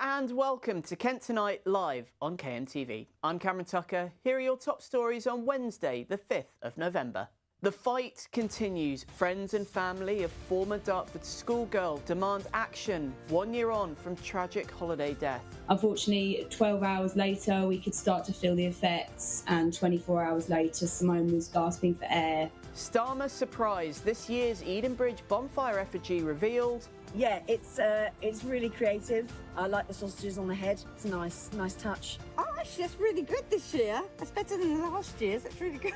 and welcome to Kent Tonight live on KMTV. I'm Cameron Tucker. Here are your top stories on Wednesday, the 5th of November. The fight continues. Friends and family of former Dartford schoolgirl demand action 1 year on from tragic holiday death. Unfortunately, 12 hours later, we could start to feel the effects, and 24 hours later, Simone was gasping for air. Starmer surprise. This year's Edenbridge bonfire effigy revealed. Yeah, it's really creative. I like the sausages on the head. It's a nice touch. Oh, actually, that's really good this year. That's better than the last year's. That's really good.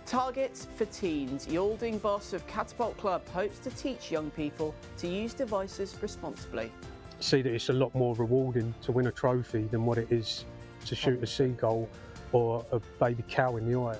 Targets for teens. Yalding boss of Catapult Club hopes to teach young people to use devices responsibly. See that it's a lot more rewarding to win a trophy than what it is to shoot a seagull or a baby cow in the eye.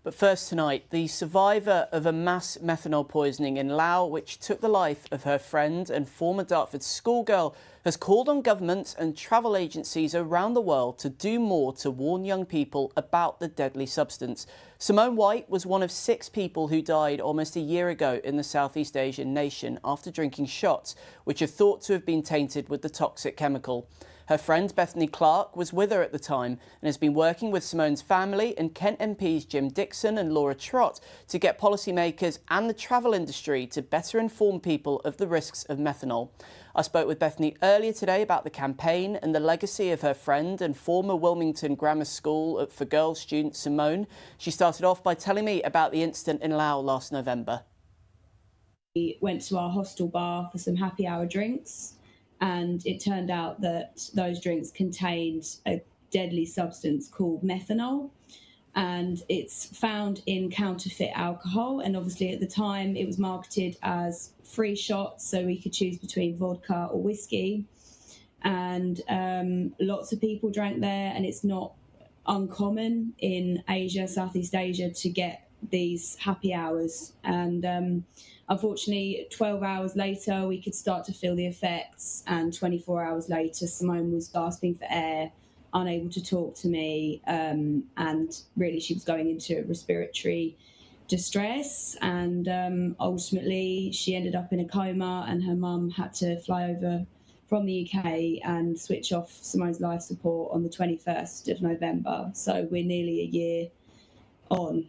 But first tonight, the survivor of a mass methanol poisoning in Laos, which took the life of her friend and former Dartford schoolgirl, has called on governments and travel agencies around the world to do more to warn young people about the deadly substance. Simone White was one of 6 people who died almost a year ago in the Southeast Asian nation after drinking shots, which are thought to have been tainted with the toxic chemical. Her friend Bethany Clark was with her at the time and has been working with Simone's family and Kent MPs Jim Dixon and Laura Trott to get policymakers and the travel industry to better inform people of the risks of methanol. I spoke with Bethany earlier today about the campaign and the legacy of her friend and former Wilmington Grammar School for Girls student Simone. She started off by telling me about the incident in Laos last November. We went to our hostel bar for some happy hour drinks, and it turned out that those drinks contained a deadly substance called methanol, and it's found in counterfeit alcohol. And obviously at the time it was marketed as free shots, so we could choose between vodka or whiskey, and lots of people drank there, and it's not uncommon in Asia, Southeast Asia, to get these happy hours. And unfortunately, 12 hours later, we could start to feel the effects, and 24 hours later, Simone was gasping for air, unable to talk to me, and really she was going into respiratory distress, and ultimately she ended up in a coma, and her mum had to fly over from the UK and switch off Simone's life support on the 21st of November. So we're nearly a year on.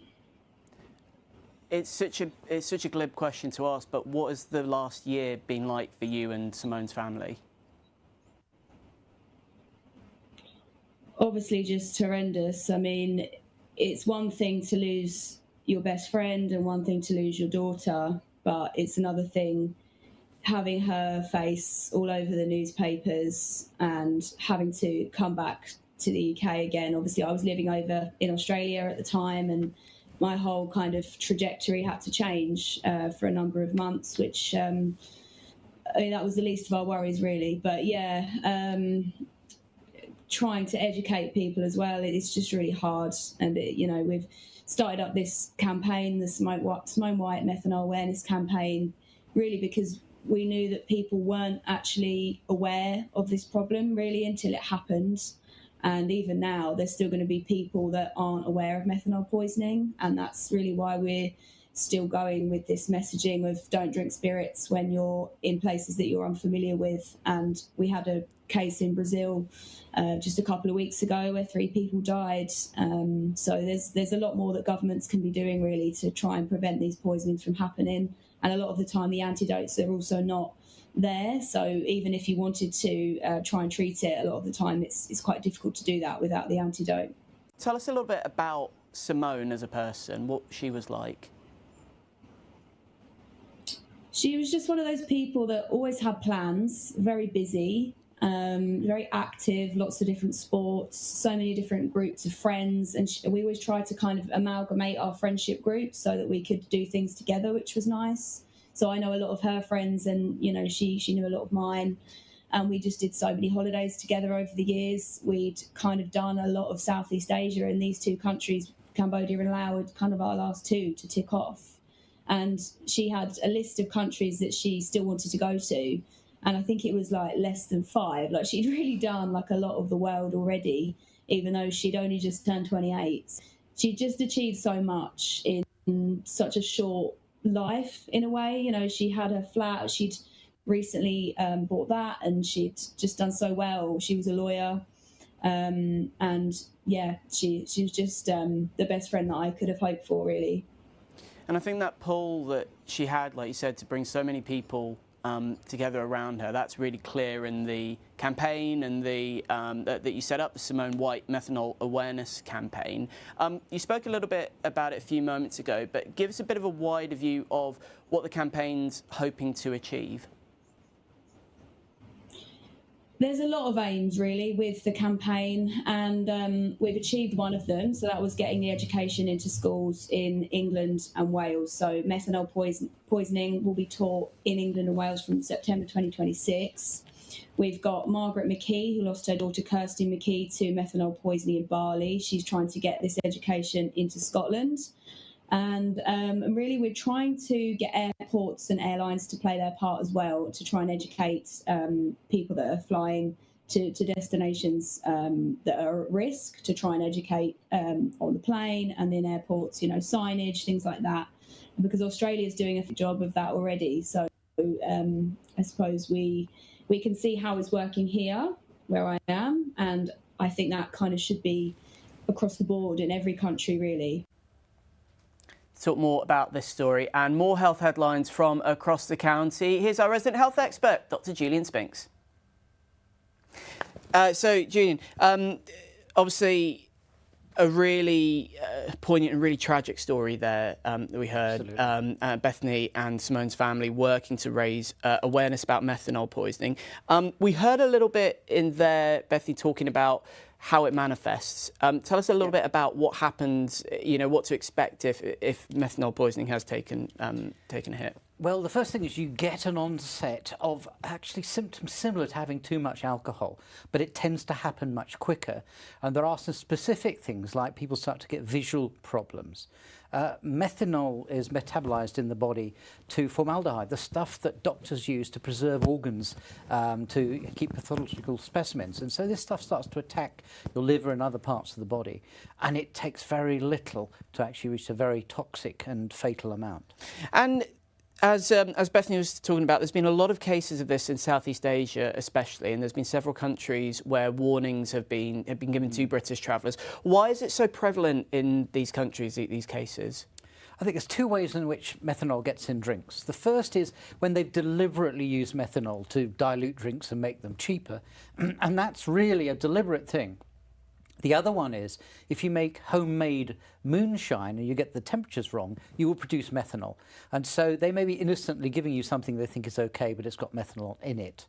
It's such a glib question to ask, but what has the last year been like for you and Simone's family? Obviously just horrendous. I mean, it's one thing to lose your best friend and one thing to lose your daughter, but it's another thing having her face all over the newspapers and having to come back to the UK again. Obviously, I was living over in Australia at the time, and my whole kind of trajectory had to change for a number of months, which I mean, that was the least of our worries, really. But yeah, trying to educate people as well, it's just really hard. And we've started up this campaign, the Simone White Methanol Awareness Campaign, really because we knew that people weren't actually aware of this problem really until it happened. And even now, there's still going to be people that aren't aware of methanol poisoning. And that's really why we're still going with this messaging of don't drink spirits when you're in places that you're unfamiliar with. And we had a case in Brazil just a couple of weeks ago where 3 people died. So there's a lot more that governments can be doing really to try and prevent these poisonings from happening. And a lot of the time, the antidotes are also not there. So even if you wanted to try and treat it, a lot of the time it's quite difficult to do that without the antidote. Tell us a little bit about Simone as a person, what she was like. She was just one of those people that always had plans, very busy, very active, lots of different sports, so many different groups of friends. And we always tried to kind of amalgamate our friendship groups so that we could do things together, which was nice. So I know a lot of her friends, and she knew a lot of mine, and we just did so many holidays together over the years. We'd kind of done a lot of Southeast Asia, and these 2 countries, Cambodia and Laos, were kind of our last 2 to tick off. And she had a list of countries that she still wanted to go to, and I think it was like less than 5. Like, she'd really done like a lot of the world already, even though she'd only just turned 28. she just achieved so much in such a short life, in a way. You know, she had her flat, she'd recently bought that, and she'd just done so well. She was a lawyer, and yeah, she was just the best friend that I could have hoped for, really. And I think that pull that she had, like you said, to bring so many people together around her, that's really clear in the campaign and the that you set up, the Simone White Methanol Awareness Campaign. You spoke a little bit about it a few moments ago, but give us a bit of a wider view of what the campaign's hoping to achieve. There's a lot of aims, really, with the campaign, and we've achieved one of them. So that was getting the education into schools in England and Wales. So methanol poisoning will be taught in England and Wales from September 2026. We've got Margaret McKee, who lost her daughter Kirsty McKee to methanol poisoning in Bali. She's trying to get this education into Scotland. And really, we're trying to get airports and airlines to play their part as well, to try and educate people that are flying to destinations that are at risk, to try and educate on the plane and in airports, you know, signage, things like that. Because Australia is doing a job of that already. So I suppose we can see how it's working here, where I am, and I think that kind of should be across the board in every country, really. Talk more about this story and more health headlines from across the county. Here's our resident health expert, Dr. Julian Spinks. So, Julian, obviously a really poignant and really tragic story there that we heard. Bethany and Simone's family working to raise awareness about methanol poisoning. We heard a little bit in there, Bethany talking about how it manifests. Tell us a little bit about what happens, you know, what to expect if methanol poisoning has taken a hit. Well, the first thing is you get an onset of actually symptoms similar to having too much alcohol, but it tends to happen much quicker. And there are some specific things like people start to get visual problems. Methanol is metabolized in the body to formaldehyde, the stuff that doctors use to preserve organs, to keep pathological specimens. And so this stuff starts to attack your liver and other parts of the body. And it takes very little to actually reach a very toxic and fatal amount. And as Bethany was talking about, there's been a lot of cases of this in Southeast Asia especially, and there's been several countries where warnings have been given to British travellers. Why is it so prevalent in these countries, these cases? I think there's two ways in which methanol gets in drinks. The first is when they've deliberately used methanol to dilute drinks and make them cheaper, and that's really a deliberate thing. The other one is if you make homemade moonshine and you get the temperatures wrong, you will produce methanol. And so they may be innocently giving you something they think is okay, but it's got methanol in it.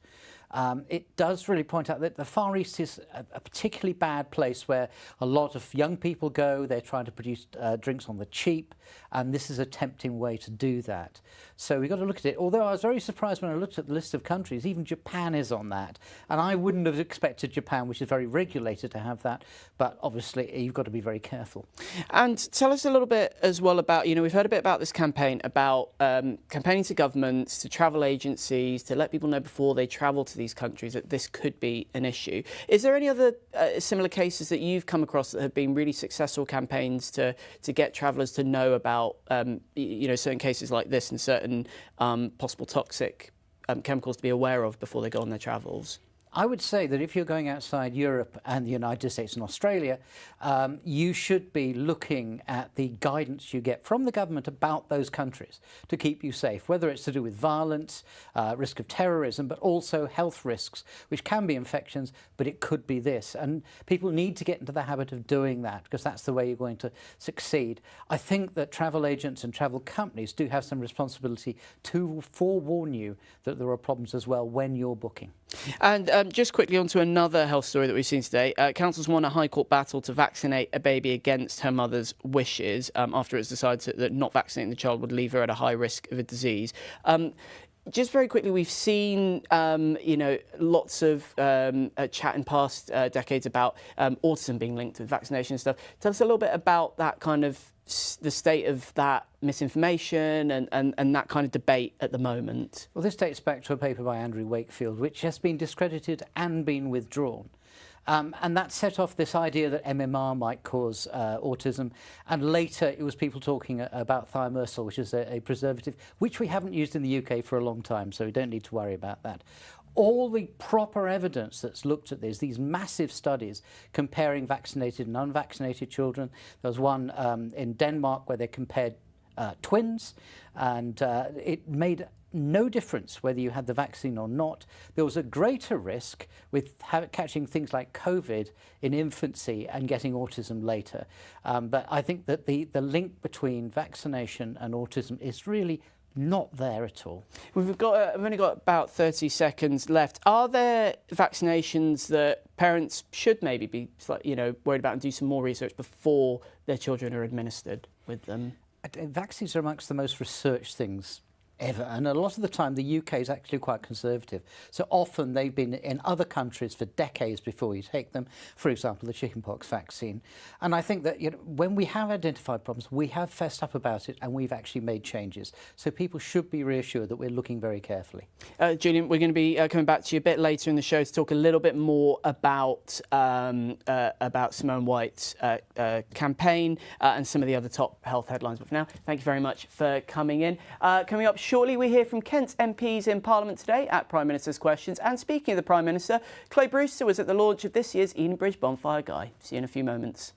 It does really point out that the Far East is a particularly bad place where a lot of young people go. They're trying to produce drinks on the cheap, and this is a tempting way to do that. So we've got to look at it. Although I was very surprised when I looked at the list of countries, even Japan is on that. And I wouldn't have expected Japan, which is very regulated, to have that. But obviously, you've got to be very careful. And tell us a little bit as well about, you know, we've heard a bit about this campaign, about campaigning to governments, to travel agencies, to let people know before they travel to these countries that this could be an issue. Is there any other similar cases that you've come across that have been really successful campaigns to get travellers to know about, you know, certain cases like this and certain possible toxic chemicals to be aware of before they go on their travels? I would say that if you're going outside Europe and the United States and Australia, you should be looking at the guidance you get from the government about those countries to keep you safe, whether it's to do with violence, risk of terrorism, but also health risks, which can be infections, but it could be this. And people need to get into the habit of doing that because that's the way you're going to succeed. I think that travel agents and travel companies do have some responsibility to forewarn you that there are problems as well when you're booking. And just quickly on to another health story that we've seen today. Council's won a High Court battle to vaccinate a baby against her mother's wishes after it's decided that not vaccinating the child would leave her at a high risk of a disease. Just very quickly, we've seen, you know, lots of chat in past decades about autism being linked with vaccination and stuff. Tell us a little bit about that kind of the state of that misinformation and that kind of debate at the moment. Well, this dates back to a paper by Andrew Wakefield, which has been discredited and been withdrawn. And that set off this idea that MMR might cause autism. And later it was people talking about thimerosal, which is a preservative, which we haven't used in the UK for a long time, so we don't need to worry about that. All the proper evidence that's looked at this, these massive studies comparing vaccinated and unvaccinated children. There was one in Denmark where they compared twins, and it made no difference whether you had the vaccine or not. There was a greater risk with catching things like COVID in infancy and getting autism later. But I think that the link between vaccination and autism is really not there at all. We've only got about 30 seconds left. Are there vaccinations that parents should maybe be worried about and do some more research before their children are administered with them? Vaccines are amongst the most researched things ever, and a lot of the time the UK is actually quite conservative. So often they've been in other countries for decades before you take them, for example the chickenpox vaccine. And I think that when we have identified problems, we have fessed up about it and we've actually made changes. So people should be reassured that we're looking very carefully. Julian, we're going to be coming back to you a bit later in the show to talk a little bit more about Simone White's campaign and some of the other top health headlines. But for now, thank you very much for coming in. Coming up shortly, we hear from Kent's MPs in Parliament today at Prime Minister's Questions. And speaking of the Prime Minister, Clay Brewster was at the launch of this year's Edenbridge Bonfire Guy. See you in a few moments.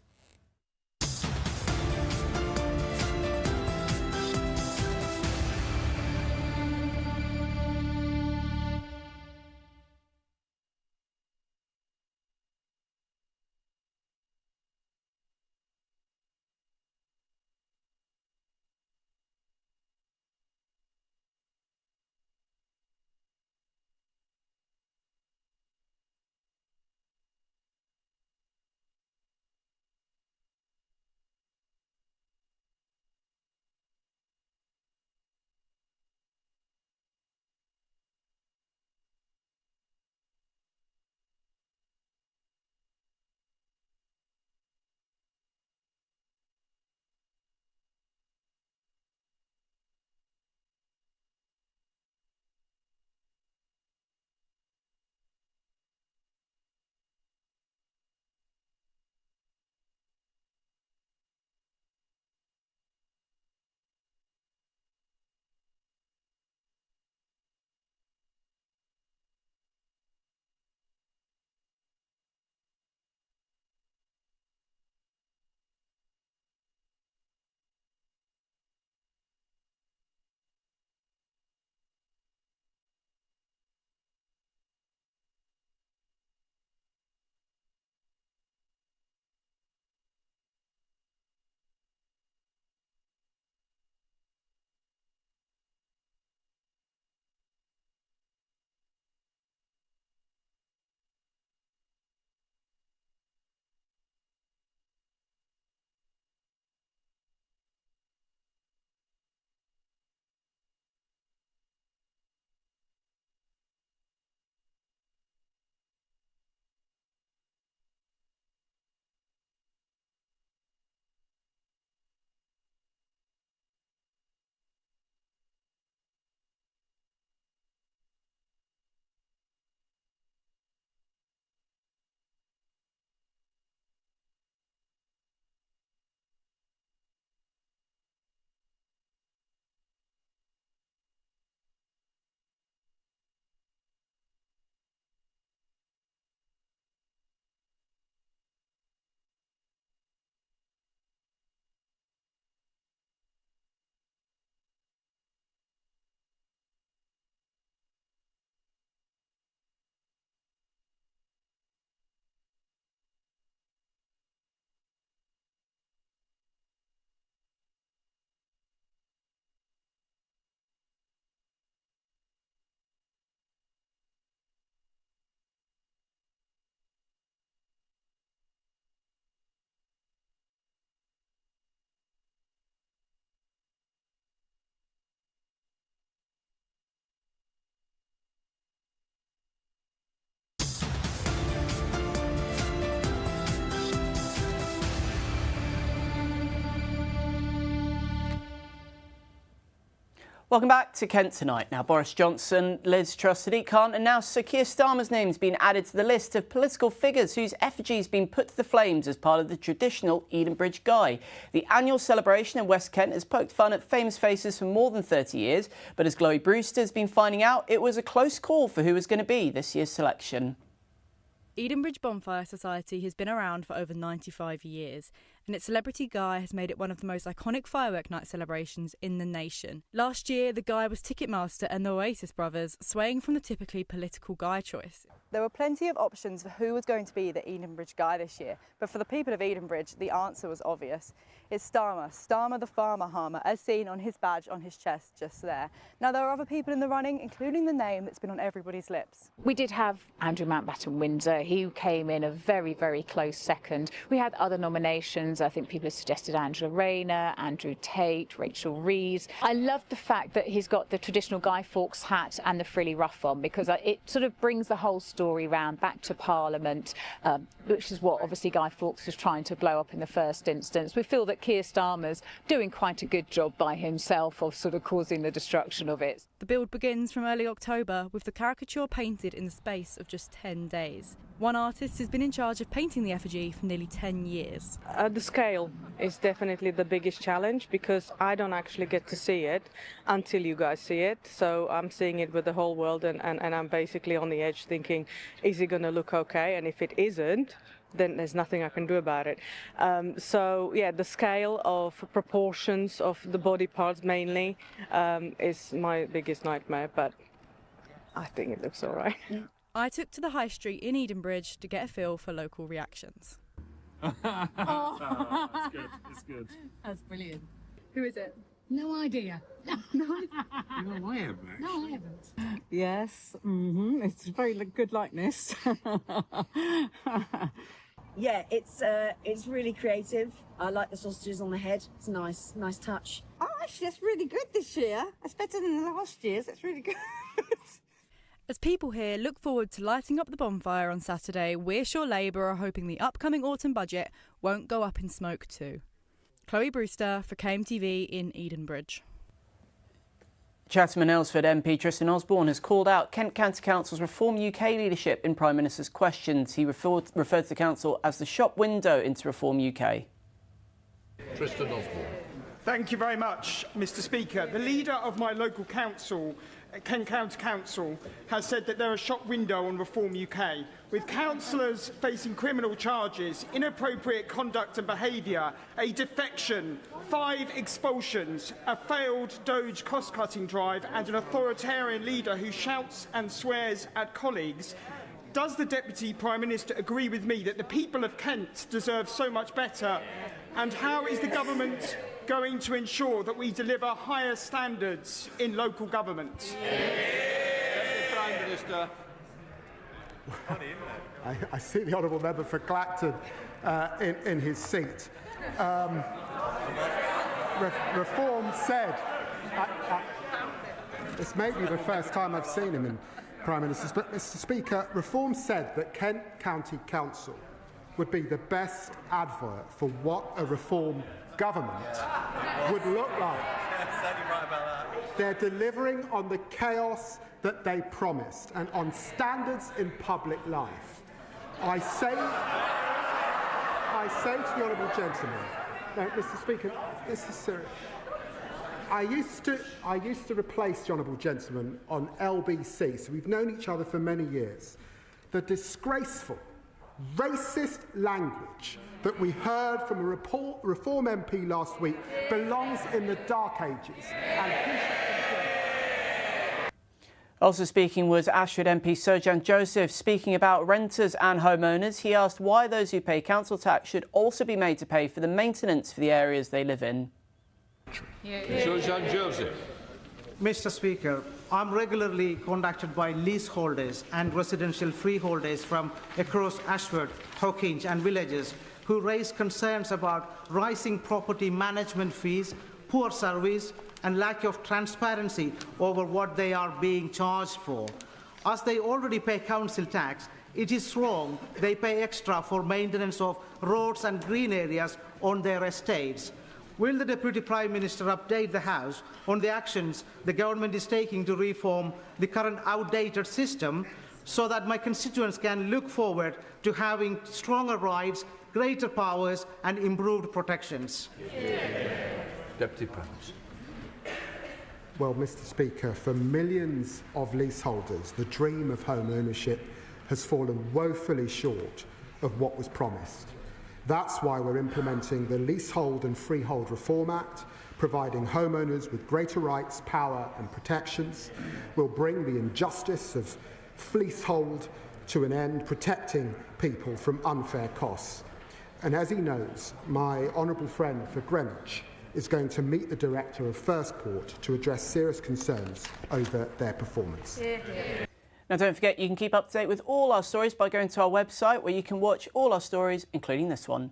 Welcome back to Kent Tonight. Now, Boris Johnson, Liz Truss, Sadiq Khan and now Sir Keir Starmer's name's been added to the list of political figures whose effigy's been put to the flames as part of the traditional Edenbridge Guy. The annual celebration in West Kent has poked fun at famous faces for more than 30 years, but as Chloe Brewster's been finding out, it was a close call for who was going to be this year's selection. Edenbridge Bonfire Society has been around for over 95 years, and its Celebrity Guy has made it one of the most iconic firework night celebrations in the nation. Last year, the Guy was Ticketmaster and the Oasis brothers, swaying from the typically political Guy choice. There were plenty of options for who was going to be the Edenbridge Guy this year, but for the people of Edenbridge, the answer was obvious. It's Starmer the farmer harmer, as seen on his badge on his chest just there. Now, there are other people in the running, including the name that's been on everybody's lips. We did have Andrew Mountbatten-Windsor. He came in a very, very close second. We had other nominations. I think people have suggested Angela Rayner, Andrew Tate, Rachel Reeves. I love the fact that he's got the traditional Guy Fawkes hat and the frilly ruff on, because it sort of brings the whole story round back to Parliament, which is what obviously Guy Fawkes was trying to blow up in the first instance. We feel that Keir Starmer's doing quite a good job by himself of sort of causing the destruction of it. The build begins from early October, with the caricature painted in the space of just 10 days. One artist has been in charge of painting the effigy for nearly 10 years. The scale is definitely the biggest challenge, because I don't actually get to see it until you guys see it. So I'm seeing it with the whole world, and I'm basically on the edge thinking, is it going to look okay? And if it isn't, then there's nothing I can do about it. So yeah, the scale of proportions of the body parts mainly is my biggest nightmare, but I think it looks all right. I took to the high street in Edenbridge to get a feel for local reactions. That's good. It's good. That's brilliant. Who is it? No idea. No, I haven't. No, I haven't. Yes, it's a very good likeness. Yeah, it's really creative. I like the sausages on the head. It's a nice touch. Oh, actually, that's really good this year. That's better than the last year's. That's really good. As people here look forward to lighting up the bonfire on Saturday, we're sure Labour are hoping the upcoming autumn budget won't go up in smoke too. Chloe Brewster for KMTV in Edenbridge. Chatham and Aylesford MP Tristan Osborne has called out Kent County Council's Reform UK leadership in Prime Minister's questions. He referred to the council as the shop window into Reform UK. Tristan Osborne. Thank you very much, Mr. Speaker. The leader of my local council, Kent County Council, has said that they're a shop window on Reform UK, with councillors facing criminal charges, inappropriate conduct and behaviour, a defection, 5 expulsions, a failed Doge cost-cutting drive and an authoritarian leader who shouts and swears at colleagues. Does the Deputy Prime Minister agree with me that the people of Kent deserve so much better? And how is the government going to ensure that we deliver higher standards in local government? Prime Minister. I see the honourable member for Clacton in his seat. Reform said, this may be the first time I've seen him in Prime Ministers, but Mr. Speaker, Reform said that Kent County Council would be the best advert for what a Reform government would look like. They're delivering on the chaos that they promised and on standards in public life. I say to the honourable gentleman, no, Mr. Speaker, this is serious. I used to replace the honourable gentleman on LBC, so we've known each other for many years. The disgraceful, racist language that we heard from a Reform MP last week belongs in the dark ages. Also speaking was Ashford MP Sojan Joseph. Speaking about renters and homeowners, he asked why those who pay council tax should also be made to pay for the maintenance for the areas they live in. Sojan Joseph. Mr. Speaker, I'm regularly contacted by leaseholders and residential freeholders from across Ashford, Hawkinge and villages who raise concerns about rising property management fees, poor service and lack of transparency over what they are being charged for. As they already pay council tax, it is wrong they pay extra for maintenance of roads and green areas on their estates. will the Deputy Prime Minister update the House on the actions the government is taking to reform the current outdated system so that my constituents can look forward to having stronger rights, greater powers and improved protections? Deputy Prime Minister. Well, Mr. Speaker, for millions of leaseholders, the dream of home ownership has fallen woefully short of what was promised. That's why we're implementing the Leasehold and Freehold Reform Act, providing homeowners with greater rights, power and protections. We'll bring the injustice of fleasehold to an end, protecting people from unfair costs. And as he knows, my honourable friend for Greenwich is going to meet the Director of First Port to address serious concerns over their performance. Now don't forget, you can keep up to date with all our stories by going to our website, where you can watch all our stories, including this one.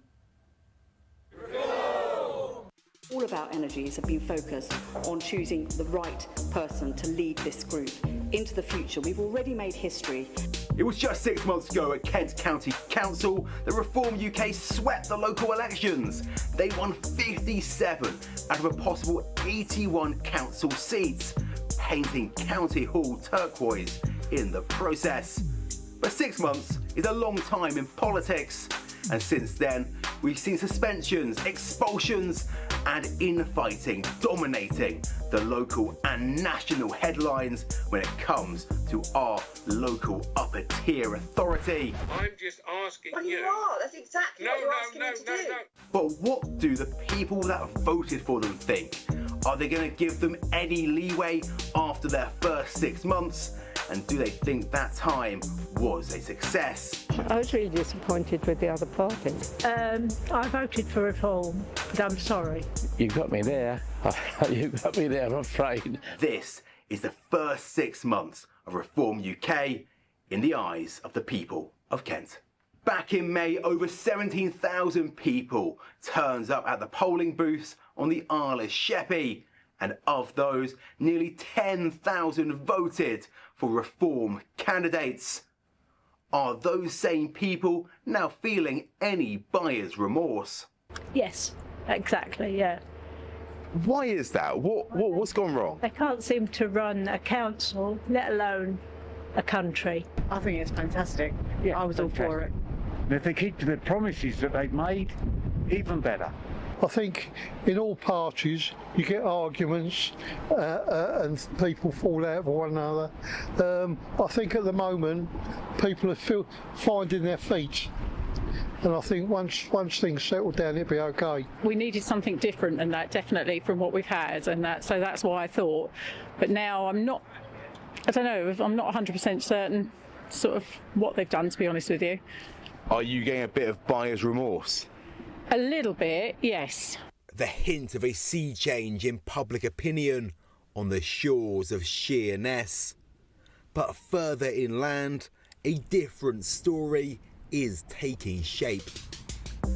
All of our energies have been focused on choosing the right person to lead this group into the future. We've already made history. It was just 6 months ago at Kent County Council that Reform UK swept the local elections. They won 57 out of a possible 81 council seats, painting County Hall turquoise in the process. But 6 months is a long time in politics, and since then we've seen suspensions, expulsions and infighting dominating the local and national headlines when it comes to our local upper tier authority. I'm just asking you. You are. That's exactly what you're asking me to do. But what do the people that voted for them think? Are they going to give them any leeway after their first 6 months? And do they think that time was a success? I was really disappointed with the other party. I voted for reform, but I'm sorry. You got me there. You got me there, I'm afraid. This is the first 6 months of Reform UK in the eyes of the people of Kent. Back in May, over 17,000 people turned up at the polling booths on the Isle of Sheppey. And of those, nearly 10,000 voted for Reform candidates. Are those same people now feeling any buyer's remorse? Yes, exactly, yeah. Why is that? What's gone wrong? They can't seem to run a council, let alone a country. I think it's fantastic. Yeah, I was all for it. And if they keep to the promises that they've made, even better. I think in all parties you get arguments and people fall out with one another. I think at the moment people are finding their feet, and I think once things settle down it'll be okay. We needed something different than that, definitely, from what we've had, and so that's why I thought. But now I'm not 100% certain sort of what they've done, to be honest with you. Are you getting a bit of buyer's remorse? A little bit, yes. The hint of a sea change in public opinion on the shores of Sheerness. But further inland, a different story is taking shape.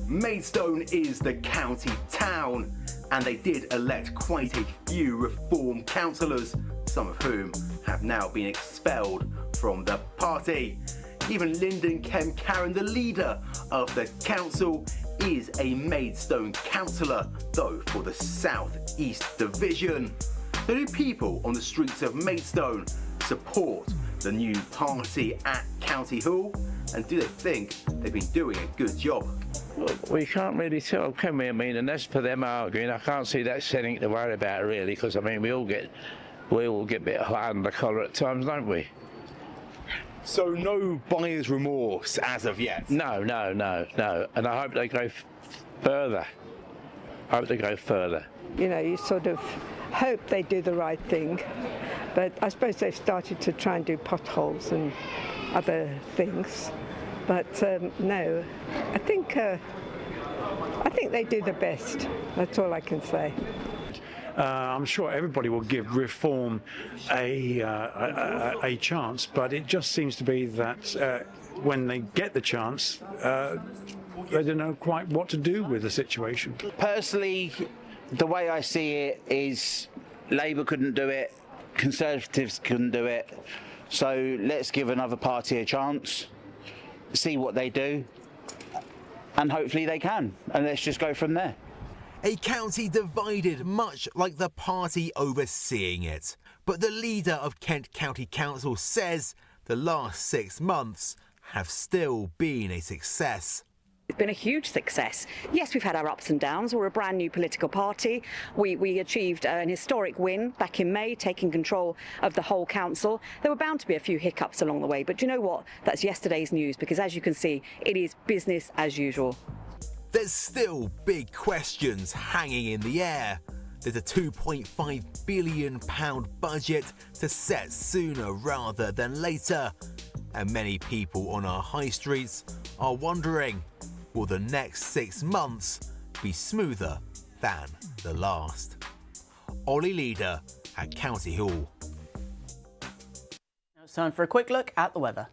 Maidstone is the county town, and they did elect quite a few Reform councillors, some of whom have now been expelled from the party. Even Lyndon Kemp-Carron, the leader of the council, is a Maidstone councillor, though for the South East Division. So do people on the streets of Maidstone support the new party at County Hall? And do they think they've been doing a good job? Well, we can't really tell, can we? I mean, and that's for them arguing. I can't see that's anything to worry about, really, because, I mean, we all get a bit hot under the collar at times, don't we? So no buyer's remorse as of yet? No. And I hope they go further. You know, you sort of hope they do the right thing, but I suppose they've started to try and do potholes and other things. But no, I think they do the best. That's all I can say. I'm sure everybody will give Reform a chance, but it just seems to be that when they get the chance, they don't know quite what to do with the situation. Personally, the way I see it is Labour couldn't do it, Conservatives couldn't do it, so let's give another party a chance, see what they do, and hopefully they can, and let's just go from there. A county divided much like the party overseeing it. But the leader of Kent County Council says the last 6 months have still been a success. It's been a huge success. Yes, we've had our ups and downs. We're a brand new political party. We achieved an historic win back in May, taking control of the whole council. There were bound to be a few hiccups along the way, but you know what? That's yesterday's news, because as you can see, it is business as usual. There's still big questions hanging in the air. There's a £2.5 billion budget to set sooner rather than later. And many people on our high streets are wondering, will the next 6 months be smoother than the last? Ollie Leader at County Hall. Now it's time for a quick look at the weather.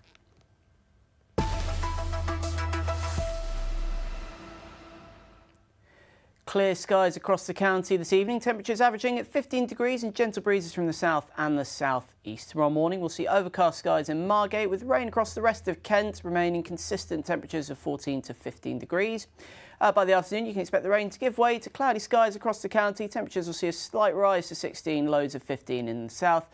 Clear skies across the county this evening. Temperatures averaging at 15 degrees and gentle breezes from the south and the southeast. Tomorrow morning we'll see overcast skies in Margate with rain across the rest of Kent, remaining consistent temperatures of 14 to 15 degrees. By the afternoon you can expect the rain to give way to cloudy skies across the county. Temperatures will see a slight rise to 16, lows of 15 in the south.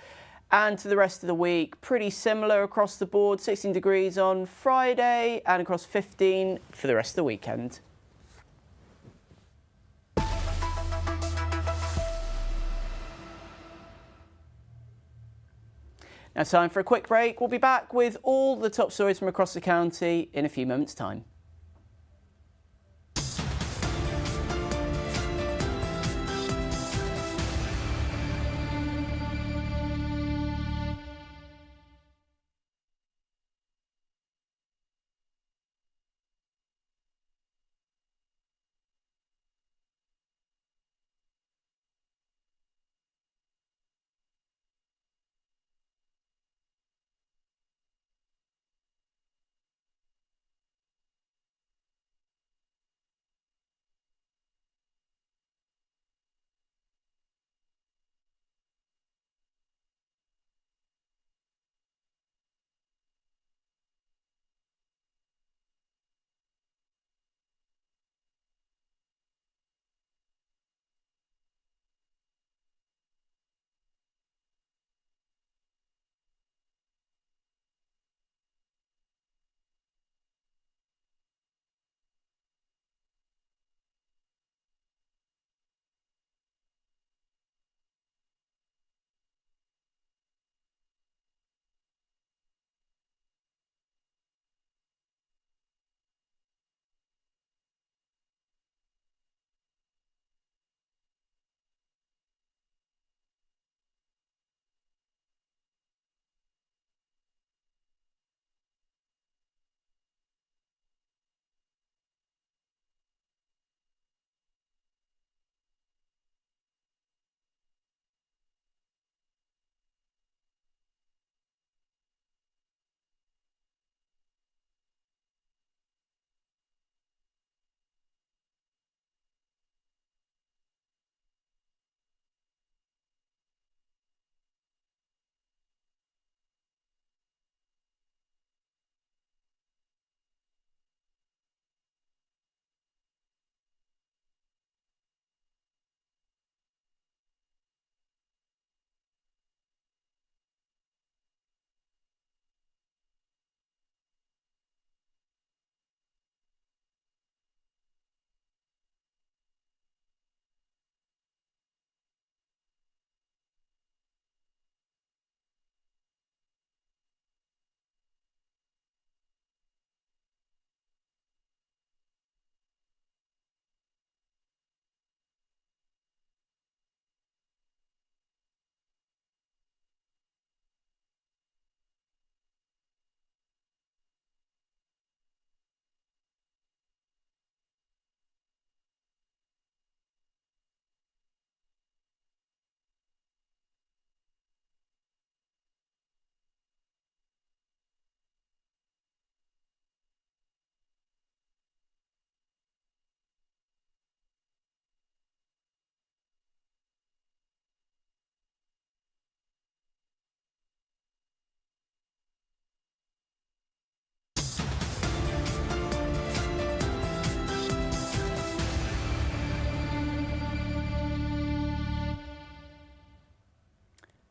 And to the rest of the week, pretty similar across the board. 16 degrees on Friday and across 15 for the rest of the weekend. Now time for a quick break. We'll be back with all the top stories from across the county in a few moments' time.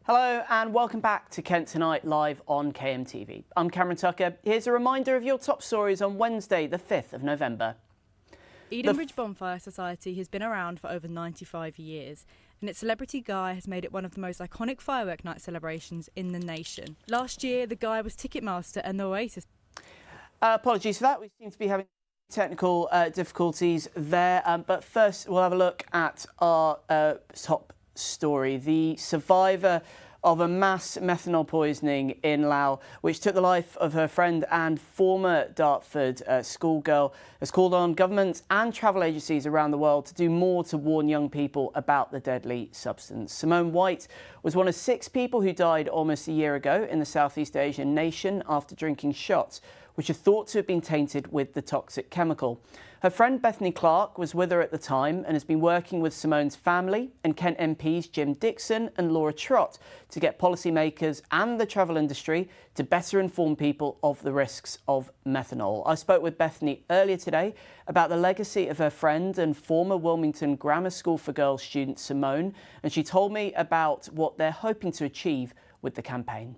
Hello and welcome back to Kent Tonight live on KMTV. I'm Cameron Tucker. Here's a reminder of your top stories on Wednesday, the 5th of November. Edenbridge Bonfire Society has been around for over 95 years, and its Celebrity Guy has made it one of the most iconic firework night celebrations in the nation. Last year, the Guy was Ticketmaster and the Oasis. Apologies for that. We seem to be having technical difficulties there. But first, we'll have a look at our top story. The survivor of a mass methanol poisoning in Laos, which took the life of her friend and former Dartford schoolgirl, has called on governments and travel agencies around the world to do more to warn young people about the deadly substance. Simone White was one of 6 people who died almost a year ago in the Southeast Asian nation after drinking shots, which are thought to have been tainted with the toxic chemical. Her friend Bethany Clark was with her at the time and has been working with Simone's family and Kent MPs Jim Dixon and Laura Trott to get policymakers and the travel industry to better inform people of the risks of methanol. I spoke with Bethany earlier today about the legacy of her friend and former Wilmington Grammar School for Girls student Simone, and she told me about what they're hoping to achieve with the campaign.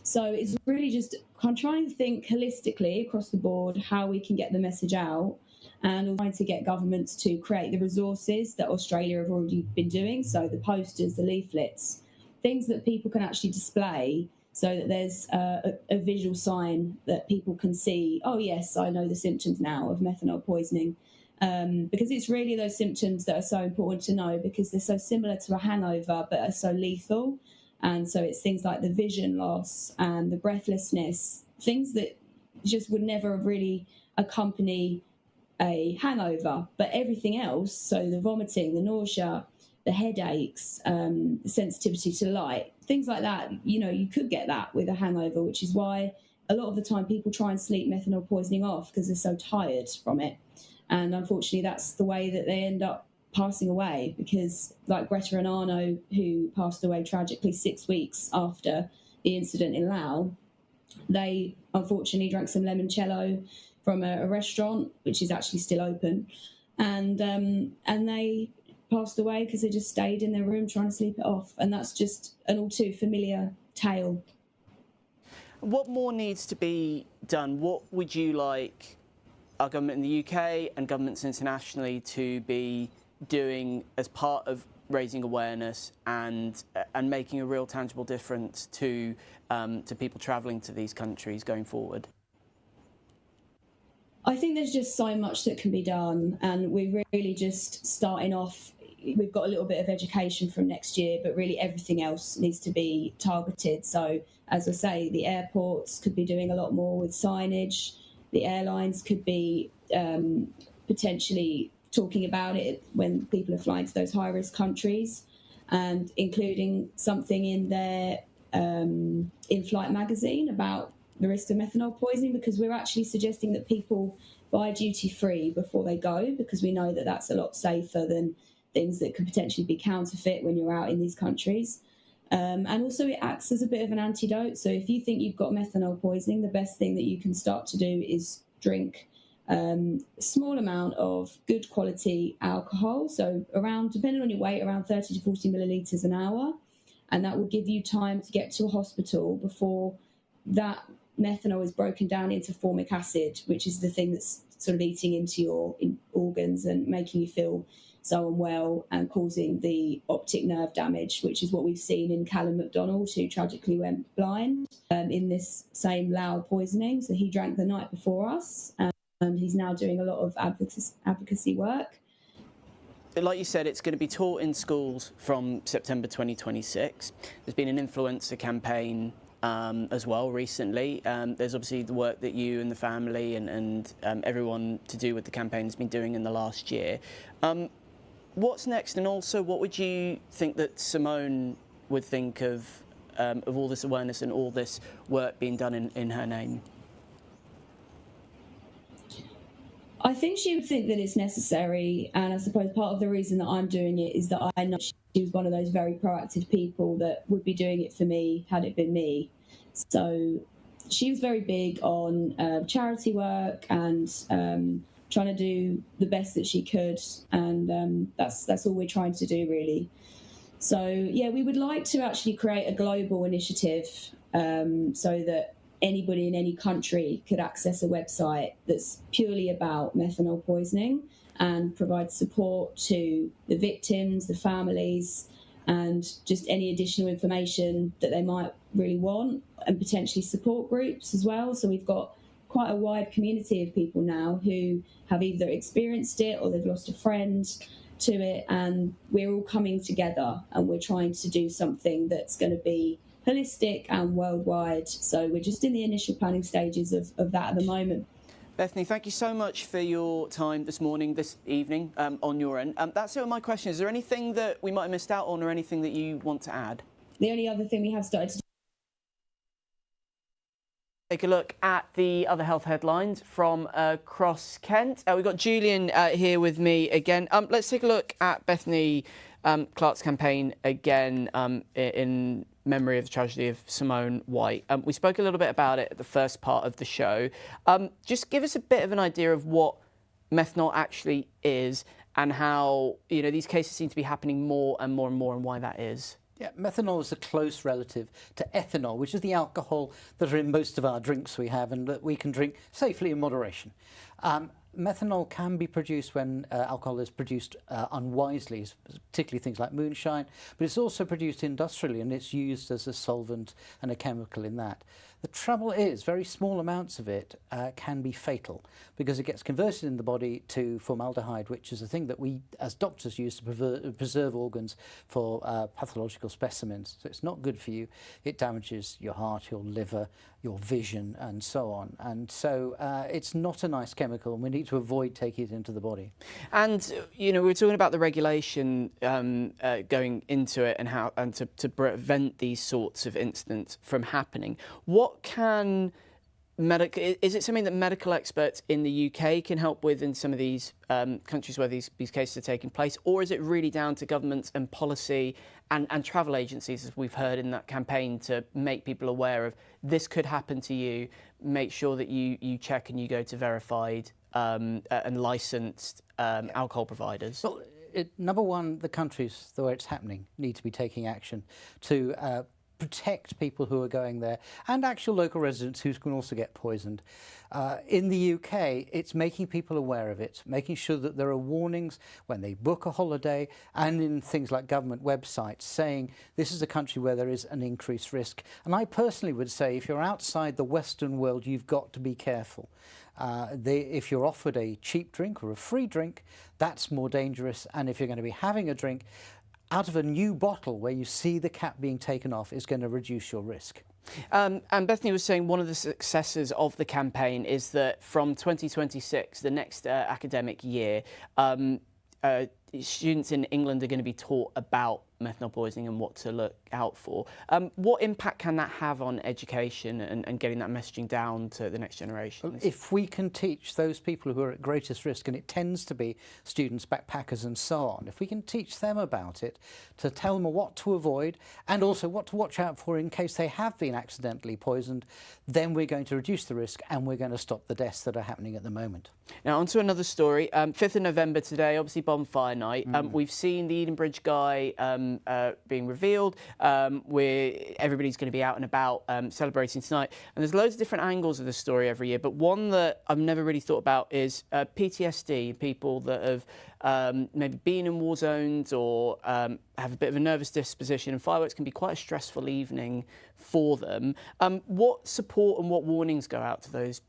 So it's really just trying to think holistically across the board how we can get the message out, and trying to get governments to create the resources that Australia have already been doing. So the posters, the leaflets, things that people can actually display so that there's a visual sign that people can see, oh yes, I know the symptoms now of methanol poisoning. Because it's really those symptoms that are so important to know, because they're so similar to a hangover but are so lethal. And so it's things like the vision loss and the breathlessness, things that just would never really accompany a hangover, but everything else, so the vomiting, the nausea, the headaches, the sensitivity to light, things like that, you know, you could get that with a hangover, which is why a lot of the time people try and sleep methanol poisoning off because they're so tired from it. And unfortunately, that's the way that they end up passing away, because like Greta and Arno, who passed away tragically 6 weeks after the incident in Laos, they unfortunately drank some limoncello from a restaurant, which is actually still open, and they passed away because they just stayed in their room trying to sleep it off. And that's just an all too familiar tale. What more needs to be done? What would you like our government in the UK and governments internationally to be doing as part of raising awareness and making a real tangible difference to people travelling to these countries going forward? I think there's just so much that can be done, and we're really just starting off. We've got a little bit of education from next year, but really everything else needs to be targeted. So, as I say, the airports could be doing a lot more with signage. The airlines could be potentially talking about it when people are flying to those high-risk countries, and including something in their in-flight magazine about the risk of methanol poisoning, because we're actually suggesting that people buy duty-free before they go, because we know that that's a lot safer than things that could potentially be counterfeit when you're out in these countries. And also it acts as a bit of an antidote. So if you think you've got methanol poisoning, the best thing that you can start to do is drink a small amount of good quality alcohol. So around, depending on your weight, around 30 to 40 millilitres an hour. And that will give you time to get to a hospital before that methanol is broken down into formic acid, which is the thing that's sort of eating into your organs and making you feel so unwell and causing the optic nerve damage, which is what we've seen in Callum McDonald, who tragically went blind in this same Laos poisoning. So he drank the night before us, and he's now doing a lot of advocacy work. Like you said, it's going to be taught in schools from September 2026. There's been an influencer campaign as well recently. There's obviously the work that you and the family and everyone to do with the campaign has been doing in the last year. What's next, and also what would you think that Simone would think of all this awareness and all this work being done in her name? I think she would think that it's necessary, and I suppose part of the reason that I'm doing it is that I know she was one of those very proactive people that would be doing it for me had it been me. So she was very big on charity work and trying to do the best that she could, and that's all we're trying to do, really. So, yeah, we would like to actually create a global initiative so that anybody in any country could access a website that's purely about methanol poisoning and provide support to the victims, the families, and just any additional information that they might really want, and potentially support groups as well. So we've got quite a wide community of people now who have either experienced it or they've lost a friend to it, and we're all coming together and we're trying to do something that's going to be holistic and worldwide. So we're just in the initial planning stages of that at the moment. Bethany, thank you so much for your time this evening on your end. That's it with my question. Is there anything that we might have missed out on or anything that you want to add? The only other thing we have started to take a look at the other health headlines from across Kent. We've got Julian here with me again. Let's take a look at Bethany Clark's campaign again in memory of the tragedy of Simone White. We spoke a little bit about it at the first part of the show. Just give us a bit of an idea of what methanol actually is and how these cases seem to be happening more and more and more, and why that is. Yeah, methanol is a close relative to ethanol, which is the alcohol that are in most of our drinks we have and that we can drink safely in moderation. Methanol can be produced when alcohol is produced unwisely, particularly things like moonshine, but it's also produced industrially and it's used as a solvent and a chemical in that. The trouble is, very small amounts of it can be fatal because it gets converted in the body to formaldehyde, which is a thing that we as doctors use to preserve organs for pathological specimens. So it's not good for you. It damages your heart, your liver, your vision and so on. And so it's not a nice chemical and we need to avoid taking it into the body. And, we're talking about the regulation going into it and how to prevent these sorts of incidents from happening. What can is it something that medical experts in the UK can help with in some of these countries where these cases are taking place, or is it really down to governments and policy and travel agencies, as we've heard in that campaign, to make people aware of this could happen to you, make sure that you check and you go to verified and licensed alcohol providers? Well, number one, the countries where it's happening need to be taking action to protect people who are going there and actual local residents who can also get poisoned. In the UK, it's making people aware of it, making sure that there are warnings when they book a holiday and in things like government websites saying this is a country where there is an increased risk. And I personally would say if you're outside the Western world, you've got to be careful. If you're offered a cheap drink or a free drink, that's more dangerous. And if you're going to be having a drink out of a new bottle where you see the cap being taken off, is going to reduce your risk. And Bethany was saying one of the successes of the campaign is that from 2026, the next academic year, students in England are going to be taught about methanol poisoning and what to look out for. What impact can that have on education and getting that messaging down to the next generation? Well, if we can teach those people who are at greatest risk, and it tends to be students, backpackers and so on, if we can teach them about it, to tell them what to avoid and also what to watch out for in case they have been accidentally poisoned, then we're going to reduce the risk and we're going to stop the deaths that are happening at the moment. Now, on to another story. 5th of November today, obviously bonfire night. We've seen the Edenbridge guy being revealed, where everybody's going to be out and about celebrating tonight. And there's loads of different angles of the story every year, but one that I've never really thought about is PTSD, people that have maybe been in war zones or have a bit of a nervous disposition, and fireworks can be quite a stressful evening for them. What support and what warnings go out to those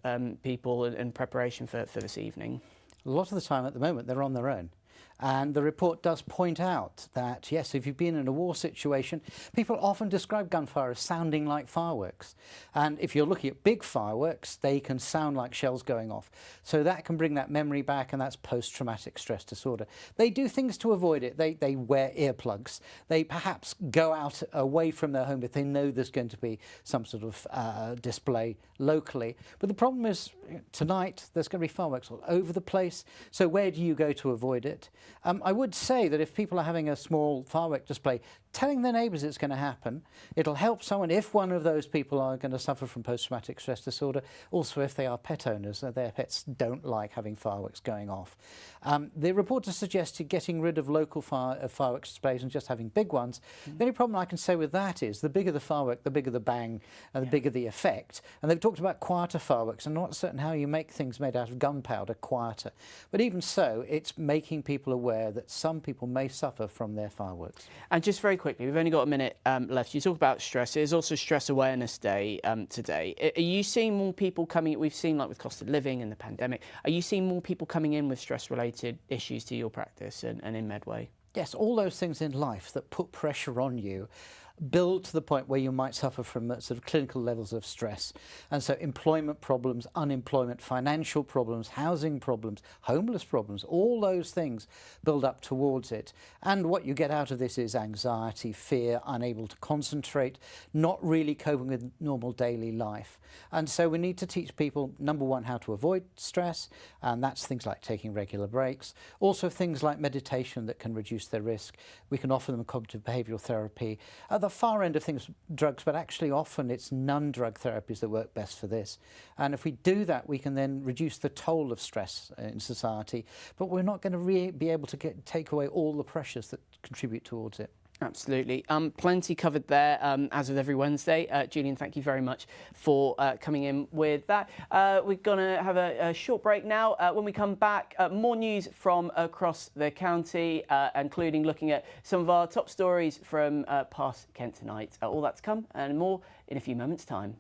people in preparation for this evening? A lot of the time at the moment they're on their own. And the report does point out that, yes, if you've been in a war situation, people often describe gunfire as sounding like fireworks. And if you're looking at big fireworks, they can sound like shells going off. So that can bring that memory back, and that's post-traumatic stress disorder. They do things to avoid it. They wear earplugs. They perhaps go out away from their home if they know there's going to be some sort of display locally. But the problem is tonight there's going to be fireworks all over the place. So where do you go to avoid it? I would say that if people are having a small firework display, telling their neighbours it's going to happen, it'll help someone if one of those people are going to suffer from post-traumatic stress disorder. Also, if they are pet owners, their pets don't like having fireworks going off. The report has suggested getting rid of local fireworks displays and just having big ones. The only problem I can say with that is the bigger the firework, the bigger the bang and the bigger the effect. And they've talked about quieter fireworks. I'm not certain how you make things made out of gunpowder quieter. But even so, it's making people aware that some people may suffer from their fireworks. And just very quickly, we've only got a minute left. You talk about stress. It is also Stress Awareness Day today. Are you seeing more people coming? We've seen, like with cost of living and the pandemic, are you seeing more people coming in with stress-related issues to your practice and in Medway? Yes, all those things in life that put pressure on you build to the point where you might suffer from sort of clinical levels of stress. And so employment problems, unemployment, financial problems, housing problems, homeless problems, all those things build up towards it. And what you get out of this is anxiety, fear, unable to concentrate, not really coping with normal daily life. And so we need to teach people, number one, how to avoid stress, and that's things like taking regular breaks. Also things like meditation that can reduce their risk. We can offer them cognitive behavioural therapy. At the far end of things, drugs, but actually often it's non-drug therapies that work best for this. And if we do that, we can then reduce the toll of stress in society, but we're not going to be able to take away all the pressures that contribute towards it. Absolutely. Plenty covered there, as with every Wednesday. Julian, thank you very much for coming in with that. We're going to have a short break now. When we come back, more news from across the county, including looking at some of our top stories from past Kent tonight. All that to come and more in a few moments' time.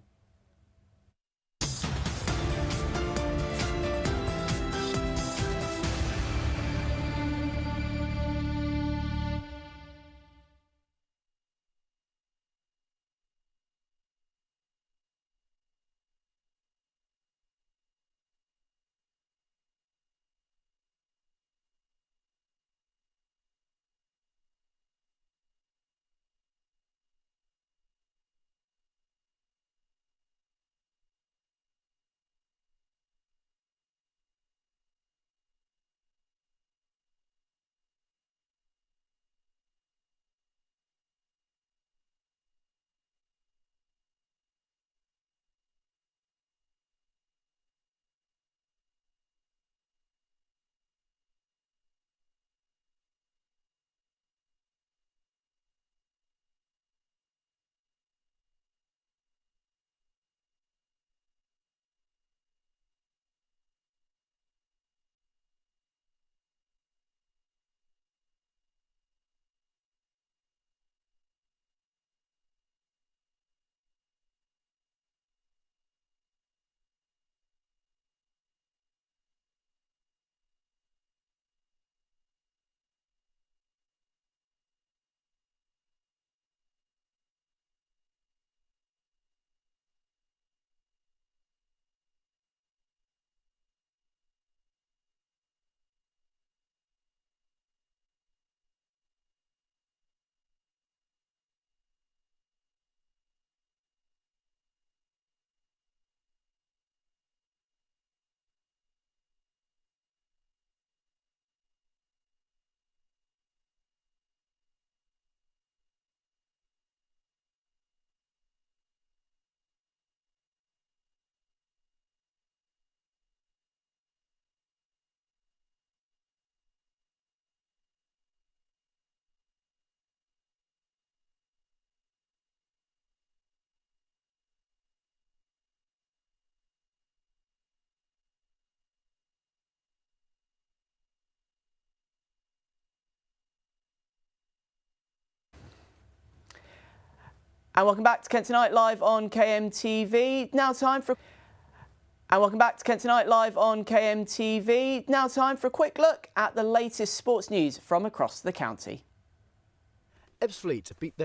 And welcome back to Kent Tonight live on KMTV. Now time for a quick look at the latest sports news from across the county. Ebbsfleet beat their